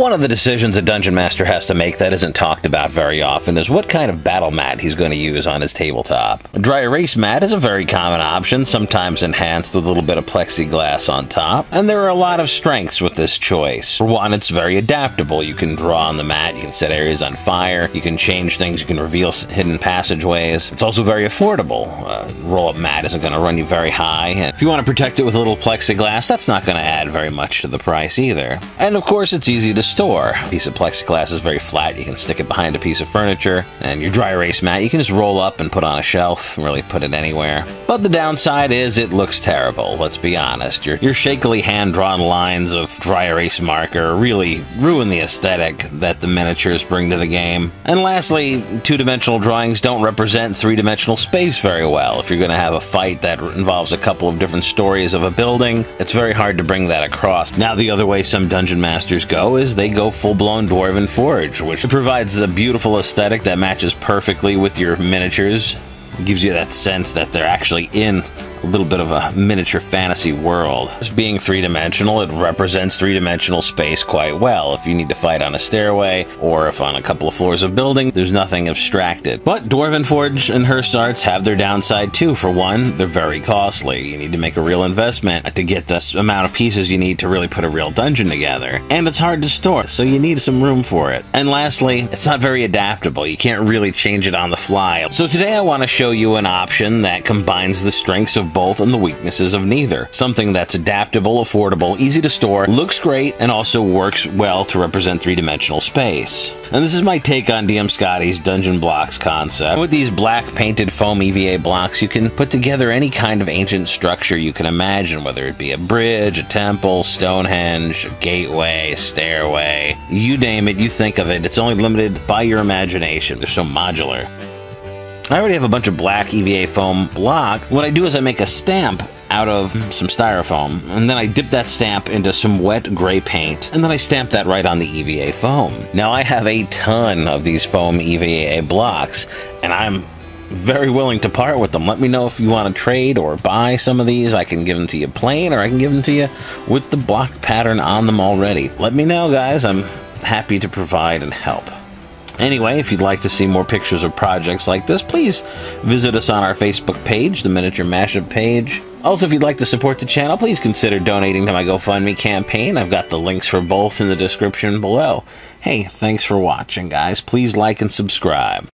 One of the decisions a Dungeon Master has to make that isn't talked about very often is what kind of battle mat he's going to use on his tabletop. A dry erase mat is a very common option, sometimes enhanced with a little bit of plexiglass on top, and there are a lot of strengths with this choice. For one, it's very adaptable. You can draw on the mat, you can set areas on fire, you can change things, you can reveal hidden passageways. It's also very affordable. A roll-up mat isn't going to run you very high, and if you want to protect it with a little plexiglass, that's not going to add very much to the price either. And of course, it's easy to store. A piece of plexiglass is very flat, you can stick it behind a piece of furniture, and your dry erase mat, you can just roll up and put on a shelf, and really put it anywhere. But the downside is it looks terrible, let's be honest. Your shakily hand-drawn lines of dry erase marker really ruin the aesthetic that the miniatures bring to the game. And lastly, two-dimensional drawings don't represent three-dimensional space very well. If you're going to have a fight that involves a couple of different stories of a building, it's very hard to bring that across. Now, the other way some Dungeon Masters go is they go full-blown Dwarven Forge, which provides a beautiful aesthetic that matches perfectly with your miniatures. It gives you that sense that they're actually in a little bit of a miniature fantasy world. Just being three-dimensional, it represents three-dimensional space quite well. If you need to fight on a stairway, or if on a couple of floors of building, there's nothing abstracted. But Dwarven Forge and Hearst Arts have their downside too. For one, they're very costly. You need to make a real investment to get this amount of pieces you need to really put a real dungeon together. And it's hard to store, so you need some room for it. And lastly, it's not very adaptable. You can't really change it on the fly. So today I want to show you an option that combines the strengths of both and the weaknesses of neither. Something that's adaptable, affordable, easy to store, looks great, and also works well to represent three-dimensional space. And this is my take on DM Scotty's Dungeonblocks concept. With these black painted foam EVA blocks, you can put together any kind of ancient structure you can imagine, whether it be a bridge, a temple, Stonehenge, a gateway, a stairway. You name it, you think of it. It's only limited by your imagination. They're so modular. I already have a bunch of black EVA foam block. What I do is I make a stamp out of some styrofoam, and then I dip that stamp into some wet gray paint, and then I stamp that right on the EVA foam. Now I have a ton of these foam EVA blocks, and I'm very willing to part with them. Let me know if you want to trade or buy some of these. I can give them to you plain, or I can give them to you with the block pattern on them already. Let me know, guys. I'm happy to provide and help. Anyway, if you'd like to see more pictures of projects like this, please visit us on our Facebook page, the Miniature Mashup page. Also, if you'd like to support the channel, please consider donating to my GoFundMe campaign. I've got the links for both in the description below. Hey, thanks for watching, guys. Please like and subscribe.